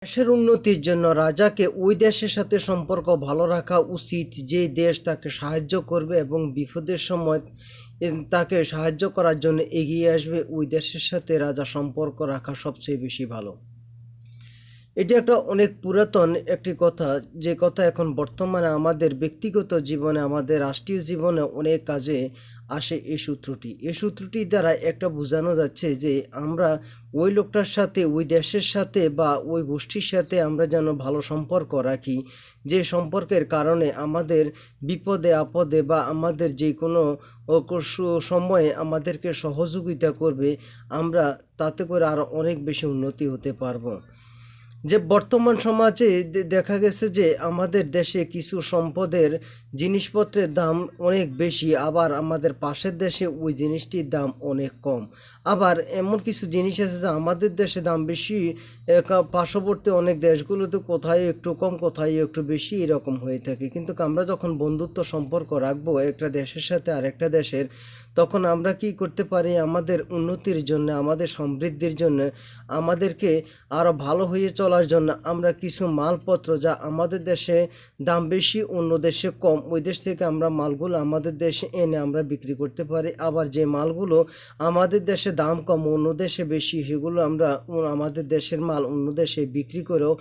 দেশের উন্নতির জন্য রাজাকে ওই দেশের সাথে সম্পর্ক ভালো রাখা উচিত, যে দেশ তাকে সাহায্য করবে এবং বিপদের সময় তাকে সাহায্য করার জন্য এগিয়ে আসবে, ওই দেশের সাথে রাজা সম্পর্ক রাখা সবচেয়ে বেশি ভালো। এটি একটা অনেক পুরাতন একটি কথা, যে কথা এখন বর্তমানে আমাদের ব্যক্তিগত জীবনে, আমাদের রাষ্ট্রীয় জীবনে অনেক কাজে আসে। এই সূত্রটি দ্বারা একটা বোঝানো যাচ্ছে যে আমরা ওই লোকটার সাথে, ওই দেশের সাথে বা ওই গোষ্ঠীর সাথে আমরা যেন ভালো সম্পর্ক রাখি, যে সম্পর্কের কারণে আমাদের বিপদে আপদে বা আমাদের যে কোনো সময়ে আমাদেরকে সহযোগিতা করবে, আমরা তাতে করে আরও অনেক বেশি উন্নতি হতে পারবো। যে বর্তমান সমাজে দেখা গেছে যে আমাদের দেশে কিছু সম্পদের জিনিসপত্রের দাম অনেক বেশি, আবার আমাদের পাশের দেশে ওই জিনিসটির দাম অনেক কম। আবার এমন কিছু জিনিস আছে যে আমাদের দেশে দাম বেশি, পার্শ্ববর্তী অনেক দেশগুলোতে কোথায় একটু কম, কোথায় একটু বেশি, এরকম হয়ে থাকে। কিন্তু আমরা যখন বন্ধুত্ব সম্পর্ক রাখবো একটা দেশের সাথে আরেকটা দেশের, তখন আমরা কি করতে পারি, আমাদের উন্নতির জন্য, আমাদের সমৃদ্ধির জন্য, আমাদেরকে আরও ভালো হয়ে চলার জন্য আমরা কিছু মালপত্র যা আমাদের দেশে দাম বেশি, অন্য দেশে কম, ওই দেশ থেকে আমরা মালগুলো আমাদের দেশে এনে আমরা বিক্রি করতে পারি। আবার যে মালগুলো আমাদের দেশে দাম কম, অন্য দেশে বেশি, সেগুলো আমরা আমাদের দেশের মাল অন্য দেশে বিক্রি করেও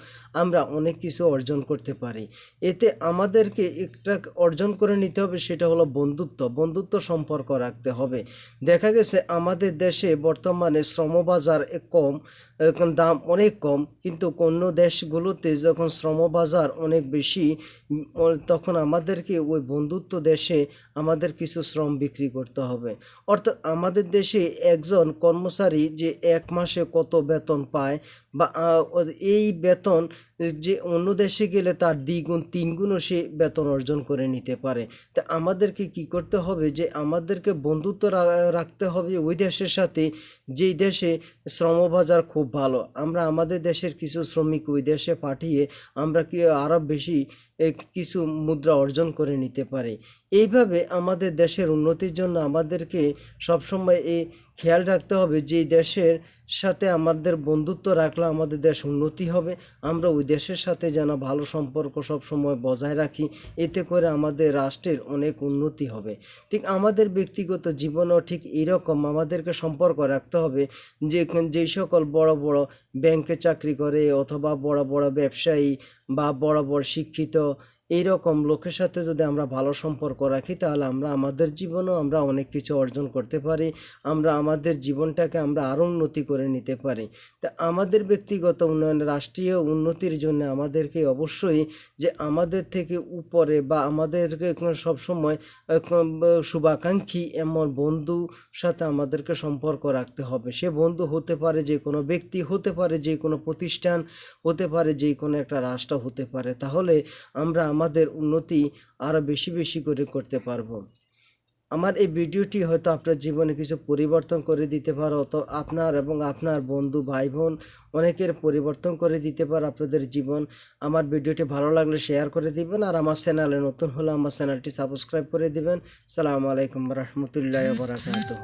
আমরা অনেক কিছু অর্জন করতে পারি। এতে আমাদেরকে একটা অর্জন করে নিতে হবে, সেটা হলো বন্ধুত্ব সম্পর্ক রাখতে হবে। দেখা গেছে আমাদের দেশে বর্তমানে শ্রমবাজার কম, এখন দাম অনেক কম, কিন্তু অন্য দেশগুলোতে যখন শ্রমবাজার অনেক বেশি, তখন আমাদেরকে ওই বন্ধুত্ব দেশে আমাদের কিছু শ্রম বিক্রি করতে হবে। অর্থাৎ আমাদের দেশে একজন কর্মচারী যে এক মাসে কত বেতন পায়, বা এই বেতন যে অন্য দেশে গেলে তার দ্বিগুণ তিনগুণও সে বেতন অর্জন করে নিতে পারে। তা আমাদেরকে কি করতে হবে, যে আমাদেরকে বন্ধুত্ব রাখতে হবে ওই দেশের সাথে যেই দেশে শ্রমবাজার খুব ভালো। আমরা আমাদের দেশের কিছু শ্রমিক ওই দেশে পাঠিয়ে আমরা কি আরও বেশি কিছু মুদ্রা অর্জন করে নিতে পারি। এইভাবে আমাদের দেশের উন্নতির জন্য আমাদেরকে সবসময় এই খেয়াল রাখতে হবে, যে দেশের সাথে আমাদের বন্ধুত্ব রাখলে আমাদের দেশ উন্নতি হবে, আমরা ওই দেশের সাথে যেন ভালো সম্পর্ক সবসময় বজায় রাখি, এতে করে আমাদের রাষ্ট্রের অনেক উন্নতি হবে। ঠিক আমাদের ব্যক্তিগত জীবনেও ঠিক এরকম আমাদেরকে সম্পর্ক রাখতে হবে, যেই সকল বড় বড় ব্যাংকে চাকরি করে, অথবা বড় বড় ব্যবসায়ী বা বড় বড় শিক্ষিত, এইরকম লোকের সাথে যদি আমরা ভালো সম্পর্ক রাখি, তাহলে আমরা আমাদের জীবনেও আমরা অনেক কিছু অর্জন করতে পারি, আমরা আমাদের জীবনটাকে আমরা আরও উন্নতি করে নিতে পারি। তা আমাদের ব্যক্তিগত উন্নয়ন, রাষ্ট্রীয় উন্নতির জন্য আমাদেরকে অবশ্যই যে আমাদের থেকে উপরে বা আমাদেরকে সবসময় শুভাকাঙ্ক্ষী এমন বন্ধু সাথে আমাদেরকে সম্পর্ক রাখতে হবে। সে বন্ধু হতে পারে যে কোনো ব্যক্তি, হতে পারে যে কোনো প্রতিষ্ঠান, হতে পারে যে কোনো একটা রাষ্ট্র হতে পারে। তাহলে আমরা আমাদের উন্নতি আরও বেশি বেশি করে করতে পারবো। আমার এই ভিডিওটি হয়তো আপনার জীবনে কিছু পরিবর্তন করে দিতে পারে, তো আপনার এবং আপনার বন্ধু ভাই বোন অনেকের পরিবর্তন করে দিতে পারে আপনাদের জীবন। আমার ভিডিওটি ভালো লাগলে শেয়ার করে দিবেন, আর আমার চ্যানেলে নতুন হলে আমার চ্যানেলটি সাবস্ক্রাইব করে দিবেন। আসসালামু আলাইকুম ওয়া রাহমাতুল্লাহি ওয়া বারাকাতুহু।